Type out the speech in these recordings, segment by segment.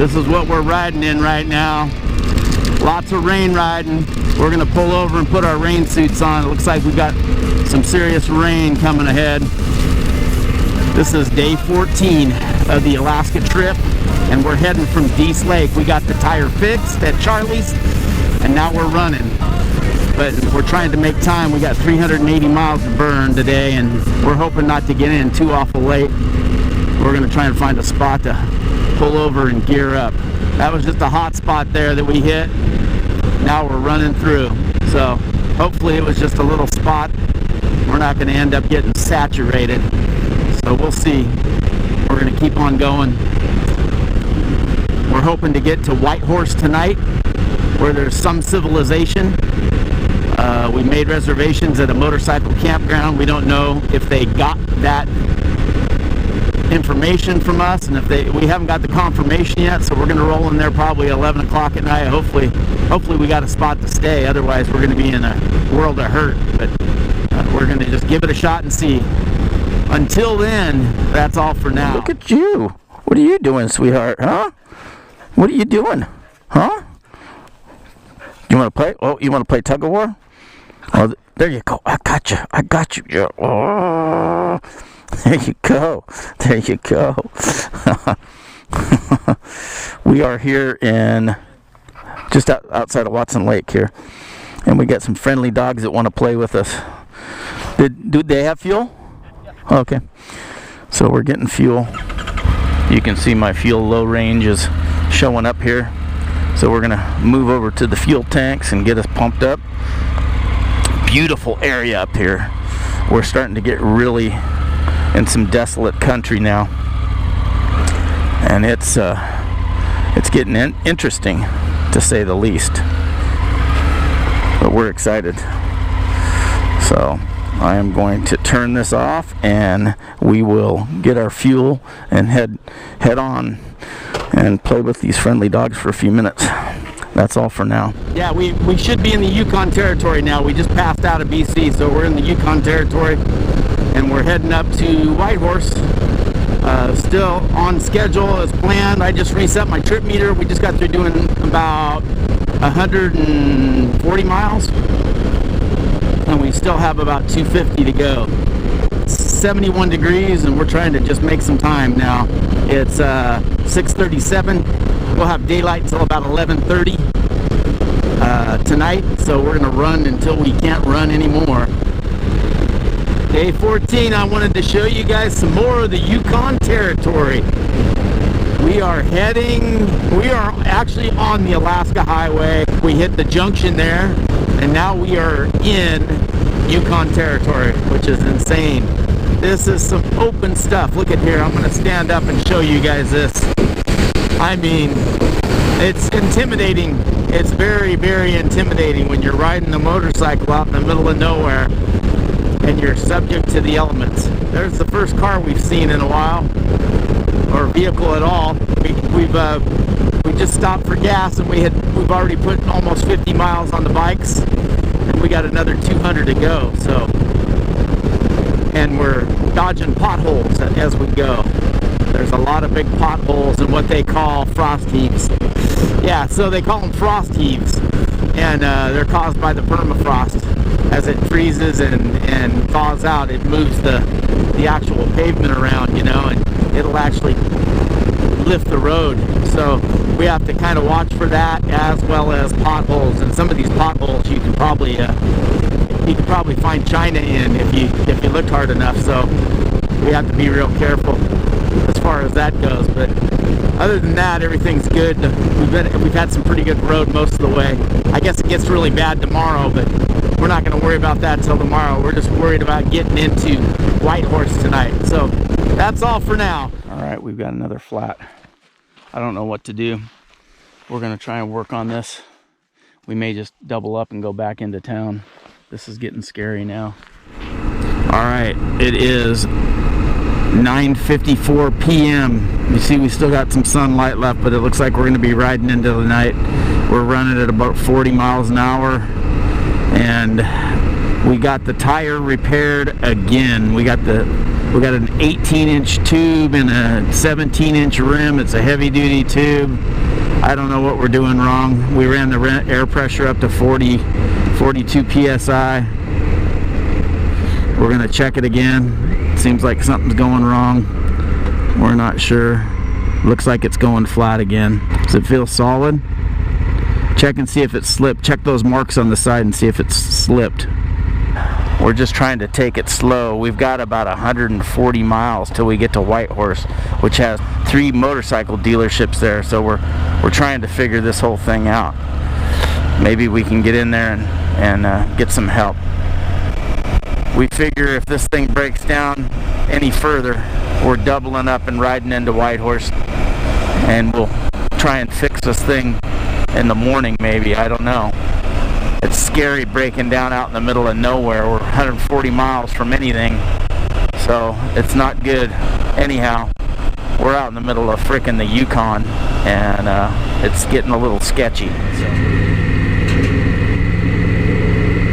This is what we're riding in right now. Lots of rain riding. We're gonna pull over and put our rain suits on. It looks like we got some serious rain coming ahead. This is day 14 of the Alaska trip, and we're heading from Dease Lake. We got the tire fixed at Charlie's, and now we're running. But we're trying to make time. We got 380 miles to burn today, and we're hoping not to get in too awful late. We're gonna try and find a spot to pull over and gear up. That was just a hot spot there that we hit. Now we're running through. So hopefully it was just a little spot. We're not gonna end up getting saturated. So we'll see. We're gonna keep on going. We're hoping to get to Whitehorse tonight, where there's some civilization. We made reservations at a motorcycle campground. We don't know if they got that information from us, and if we haven't got the confirmation yet, so we're going to roll in there probably 11 o'clock at night. Hopefully we got a spot to stay. Otherwise we're going to be in a world of hurt. But we're going to just give it a shot and see. Until then, that's all for now. Look at you. What are you doing, sweetheart? Huh? What are you doing? Huh? You want to play? Oh, you want to play tug of war? Oh, there you go. I got you. I got you. Oh, there you go. There you go. We are here in just outside of Watson Lake here, and we got some friendly dogs that want to play with us. Do they have fuel? Okay. So we're getting fuel. You can see my fuel low range is showing up here. So we're gonna move over to the fuel tanks and get us pumped up. Beautiful area up here. We're starting to get really in some desolate country now, and it's getting interesting, to say the least. But we're excited. So I am going to turn this off, and we will get our fuel and head on and play with these friendly dogs for a few minutes. That's all for now. Yeah, we should be in the Yukon Territory now. We just passed out of BC, so we're in the Yukon Territory, and we're heading up to Whitehorse. Still on schedule as planned. I just reset my trip meter. We just got through doing about 140 miles, and we still have about 250 to go. It's 71 degrees, and we're trying to just make some time now. It's 6:37. We'll have daylight until about 11:30 tonight, so we're going to run until we can't run anymore. Day 14, I wanted to show you guys some more of the Yukon Territory. We are actually on the Alaska Highway. We hit the junction there, and now we are in Yukon Territory, which is insane. This is some open stuff. Look at here. I'm going to stand up and show you guys this. I mean, it's intimidating. It's very, very intimidating when you're riding a motorcycle out in the middle of nowhere and you're subject to the elements. There's the first car we've seen in a while, or vehicle at all. We just stopped for gas, and we've already put almost 50 miles on the bikes, and we got another 200 to go. So, and we're dodging potholes as we go. There's a lot of big potholes and what they call frost heaves. Yeah, so they call them frost heaves, and they're caused by the permafrost. As it freezes and thaws out, it moves the actual pavement around, you know, and it'll actually lift the road. So we have to kind of watch for that, as well as potholes. And some of these potholes you can probably find China in if you looked hard enough. So we have to be real careful as far as that goes. But other than that, everything's good. We've had some pretty good road most of the way. I guess it gets really bad tomorrow, but we're not going to worry about that till tomorrow. We're just worried about getting into Whitehorse tonight. So that's all for now. All right, we've got another flat. I don't know what to do. We're going to try and work on this. We may just double up and go back into town. This is getting scary now. All right, it is 9:54 p.m. You see, we still got some sunlight left, but it looks like we're going to be riding into the night. We're running at about 40 miles an hour, and we got the tire repaired again. We got the We got an 18-inch tube and a 17-inch rim. It's a heavy-duty tube. I don't know what we're doing wrong. We ran the air pressure up to 42 psi. We're gonna check it again. Seems like something's going wrong. We're not sure. Looks like it's going flat again. Does it feel solid? Check and see if it's slipped. Check those marks on the side and see if it's slipped. We're just trying to take it slow. We've got about 140 miles till we get to Whitehorse, which has 3 motorcycle dealerships there. So we're trying to figure this whole thing out. Maybe we can get in there and get some help. We figure if this thing breaks down any further, we're doubling up and riding into Whitehorse, and we'll try and fix this thing in the morning maybe. I don't know. It's scary breaking down out in the middle of nowhere. We're 140 miles from anything, so it's not good. Anyhow, we're out in the middle of frickin' the Yukon, and it's getting a little sketchy. So.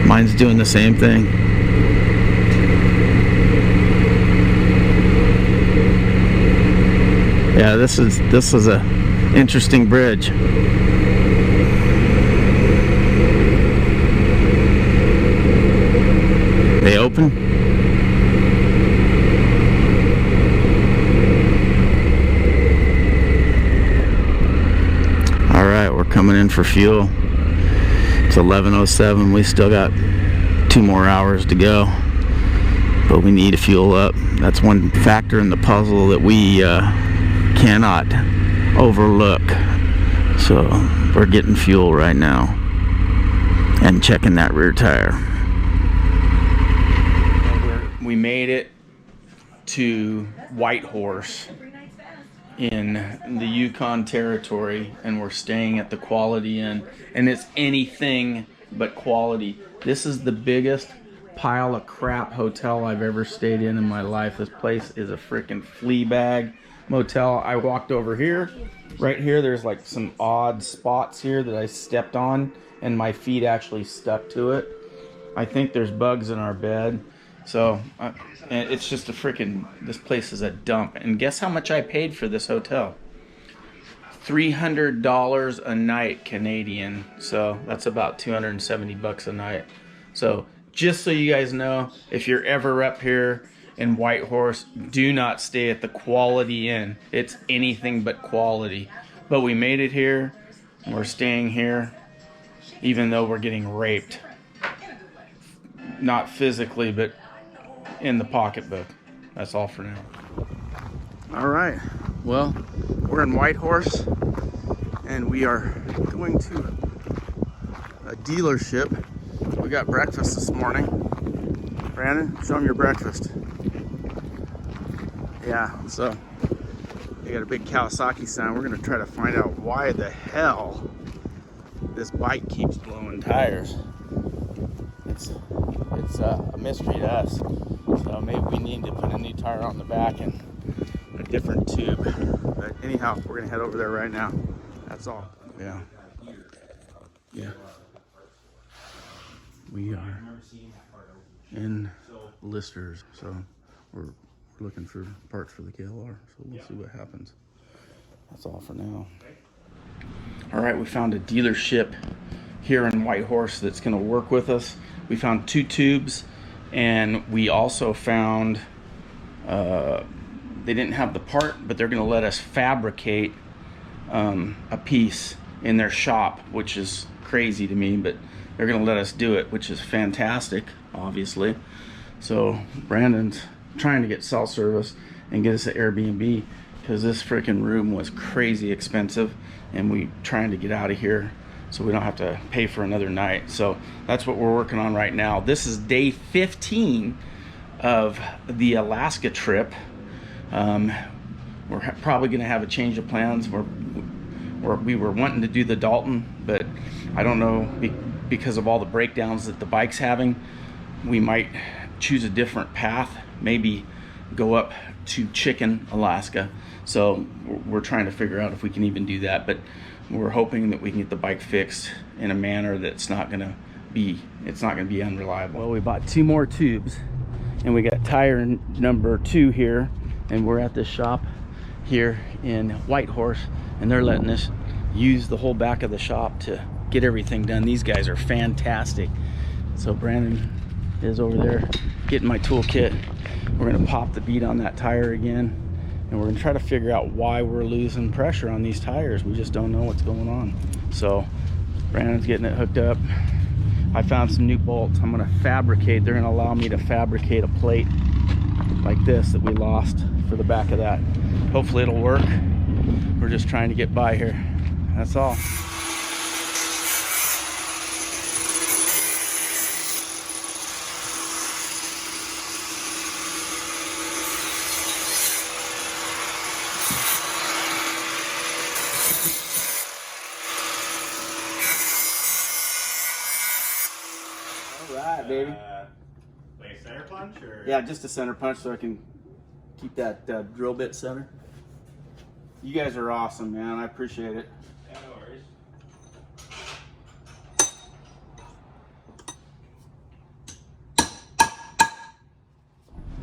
Mine's doing the same thing. Yeah, this is a interesting bridge. They open? All right, we're coming in for fuel. It's 11:07. We still got 2 more hours to go, but we need to fuel up. That's one factor in the puzzle that we cannot overlook. So we're getting fuel right now and checking that rear tire. We made it to Whitehorse in the Yukon Territory, and we're staying at the Quality Inn, and it's anything but quality. This is the biggest pile of crap hotel I've ever stayed in my life. This place is a freaking flea bag motel. I walked over here, right here, there's like some odd spots here that I stepped on, and my feet actually stuck to it. I think there's bugs in our bed. So, it's just a freaking, this place is a dump. And guess how much I paid for this hotel? $300 a night Canadian. So, that's about 270 bucks a night. So, just so you guys know, if you're ever up here in Whitehorse, do not stay at the Quality Inn. It's anything but quality. But we made it here, and we're staying here, even though we're getting raped. Not physically, but in the pocketbook. That's all for now. All right, well, we're in Whitehorse, and we are going to a dealership. We got breakfast this morning. Brandon, show them your breakfast. Yeah, so they got a big Kawasaki sign. We're gonna try to find out why the hell this bike keeps blowing tires. It's a mystery to us. So maybe we need to put a new tire on the back and a different tube. But anyhow, we're gonna head over there right now. That's all. Yeah. Yeah. We are in Listers, so we're looking for parts for the KLR. So we'll see what happens. That's all for now. All right, we found a dealership here in Whitehorse that's gonna work with us. We found 2 tubes, and we also found, they didn't have the part, but they're gonna let us fabricate a piece in their shop, which is crazy to me, but they're gonna let us do it, which is fantastic, obviously. So Brandon's trying to get cell service and get us an Airbnb, because this freaking room was crazy expensive, and we trying to get out of here so we don't have to pay for another night. So that's what we're working on right now. This is day 15 of the Alaska trip. We're probably gonna have a change of plans. We were wanting to do the Dalton, but I don't know, because of all the breakdowns that the bike's having, we might choose a different path, maybe go up to Chicken, Alaska. So we're trying to figure out if we can even do that, but we're hoping that we can get the bike fixed in a manner that's not gonna be unreliable. Well, we bought 2 more tubes, and we got tire number 2 here, and we're at this shop here in Whitehorse, and they're letting us use the whole back of the shop to get everything done. These guys are fantastic. So Brandon is over there getting my toolkit. We're gonna pop the bead on that tire again, and we're gonna try to figure out why we're losing pressure on these tires. We just don't know what's going on. So Brandon's getting it hooked up. I found some new bolts. I'm gonna fabricate, they're gonna allow me to fabricate a plate like this that we lost for the back of that. Hopefully it'll work. We're just trying to get by here. That's all. Baby. Like a center punch, or? Yeah, just a center punch so I can keep that drill bit center. You guys are awesome, man. I appreciate it. Yeah, no worries.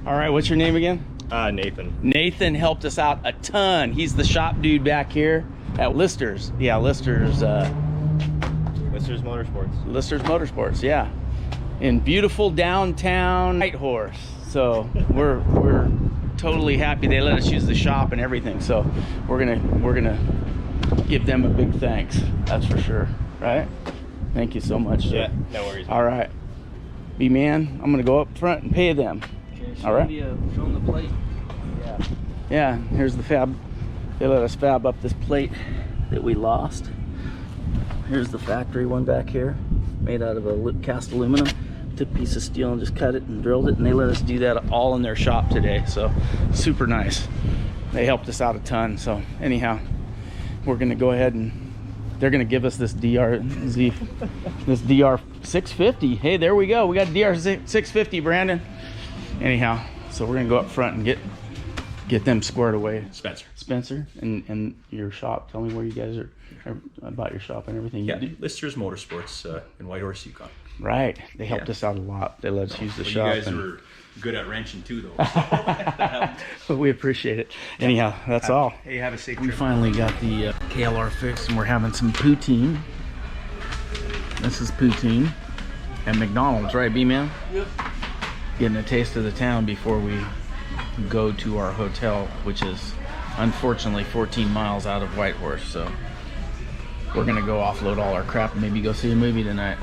All right, what's your name again? Nathan. Nathan helped us out a ton. He's the shop dude back here at Lister's. Yeah, Lister's Motorsports. Lister's Motorsports, yeah. In beautiful downtown Whitehorse. So we're totally happy they let us use the shop and everything. So we're gonna give them a big thanks. That's for sure, right? Thank you so much, sir. Yeah, no worries. All right, B-man, I'm gonna go up front and pay them. Okay, All right. Show them the plate. Yeah, here's the fab. They let us fab up this plate that we lost. Here's the factory one back here, made out of a cast aluminum. Took a piece of steel and just cut it and drilled it, and they let us do that all in their shop today. So super nice. They helped us out a ton. So anyhow, we're gonna go ahead and they're gonna give us this this DR 650. Hey, there we go. We got DR 650, Brandon. Anyhow, so we're gonna go up front and get them squared away. Spencer, and your shop. Tell me where you guys are about your shop and everything. Yeah, Lister's Motorsports in Whitehorse, Yukon. Right, they helped us out a lot. They let us use the shop. You guys were good at wrenching too, though. So that helped. We appreciate it. Anyhow, that's all. Hey, have a safe We trip. finally got the KLR fixed, and we're having some poutine. This is poutine at McDonald's, right, B-man? Yep. Getting a taste of the town before we go to our hotel, which is unfortunately 14 miles out of Whitehorse. So we're gonna go offload all our crap and maybe go see a movie tonight.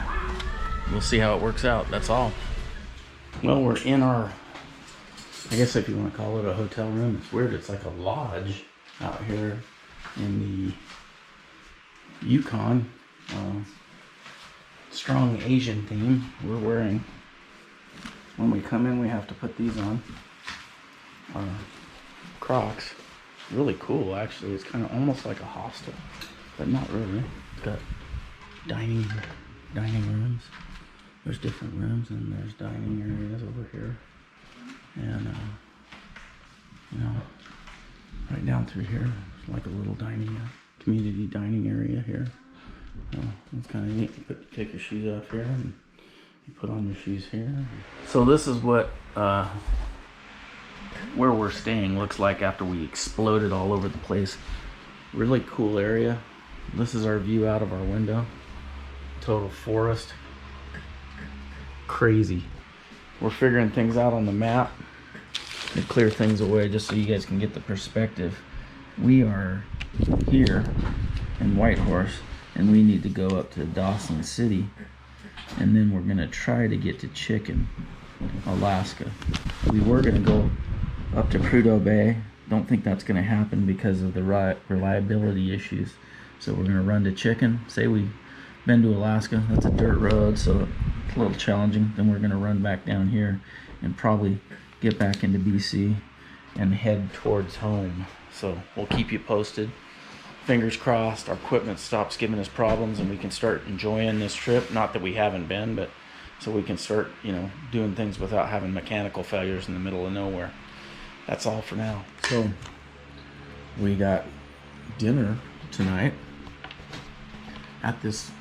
We'll see how it works out. That's all. Well, we're in our, I guess if you want to call it a hotel room. It's weird. It's like a lodge out here in the Yukon. Strong Asian theme. We're wearing, when we come in, we have to put these on. Crocs. Really cool, actually. It's kind of almost like a hostel, but not really. It's got dining rooms. There's different rooms, and there's dining areas over here, and you know, right down through here, it's like a little community dining area here. It's kind of neat. You take your shoes off here, and you put on your shoes here. So this is what where we're staying looks like after we exploded all over the place. Really cool area. This is our view out of our window. Total forest. Crazy. We're figuring things out on the map to clear things away just so you guys can get the perspective. We are here in Whitehorse, and we need to go up to Dawson City, and then we're gonna try to get to Chicken, Alaska. We were gonna go up to Prudhoe Bay. Don't think that's gonna happen because of the reliability issues. So we're gonna run to Chicken. Say we've been to Alaska. That's a dirt road, so it's a little challenging. Then we're gonna run back down here and probably get back into BC and head towards home. So we'll keep you posted. Fingers crossed our equipment stops giving us problems and we can start enjoying this trip. Not that we haven't been, but so we can start, you know, doing things without having mechanical failures in the middle of nowhere. That's all for now. So we got dinner tonight at this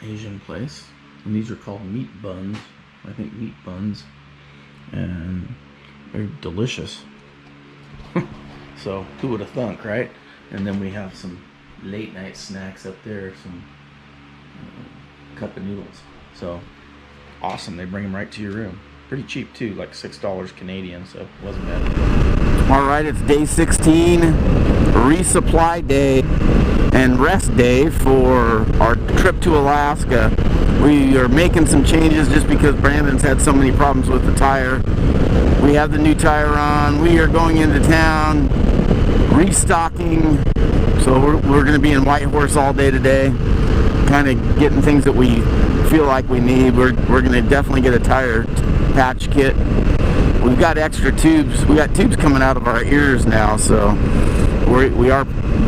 Asian place, and these are called meat buns. I think meat buns. and they're delicious. So who would have thunk, right? And then we have some late night snacks up there, some cup of noodles. So awesome. They bring them right to your room. Pretty cheap too, like $6 Canadian, so it wasn't bad. All right, it's day 16, resupply day and rest day for our trip to Alaska. We are making some changes just because Brandon's had so many problems with the tire. We have the new tire on. We are going into town, restocking. So we're going to be in Whitehorse all day today, kind of getting things that we feel like we need. We're going to definitely get a tire patch kit. We've got extra tubes. We got tubes coming out of our ears now, so we are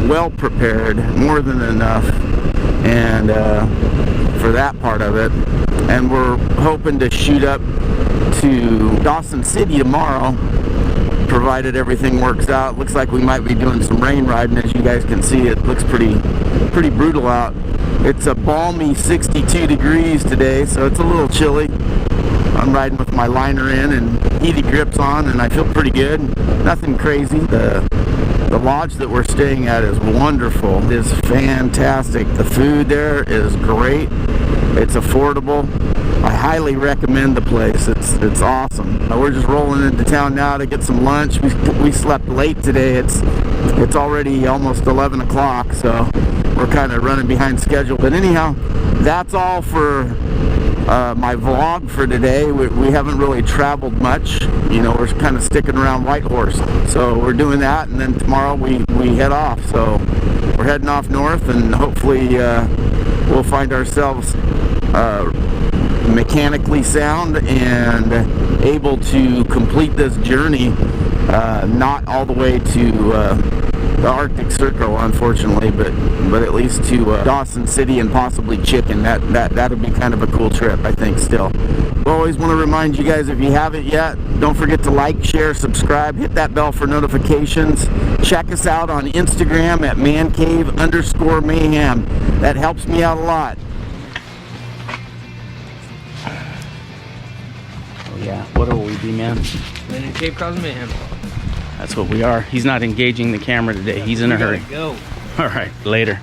well prepared, more than enough, and for that part of it. And we're hoping to shoot up to Dawson City tomorrow, provided everything works out. Looks like we might be doing some rain riding. As you guys can see, it looks pretty brutal out. It's a balmy 62 degrees today, so it's a little chilly. I'm riding with my liner in and heated grips on, and I feel pretty good. Nothing crazy. The lodge that we're staying at is wonderful. It is fantastic. The food there is great. It's affordable. I highly recommend the place. It's awesome. We're just rolling into town now to get some lunch. We slept late today. It's already almost 11 o'clock, so we're kind of running behind schedule. But anyhow, that's all for my vlog for today. We haven't really traveled much. You know, we're kind of sticking around Whitehorse. So we're doing that, and then tomorrow we head off. So we're heading off north, and hopefully we'll find ourselves mechanically sound and able to complete this journey, not all the way to the Arctic Circle, unfortunately, but at least to Dawson City and possibly Chicken. That'd be kind of a cool trip, I think. Still, we always want to remind you guys, if you haven't yet, don't forget to like, share, subscribe, hit that bell for notifications. Check us out on Instagram at ManCave_Mayhem. That helps me out a lot. Yeah, what will we be, man? ManCave cause mayhem. That's what we are. He's not engaging the camera today. He's in a hurry. Go. All right, later.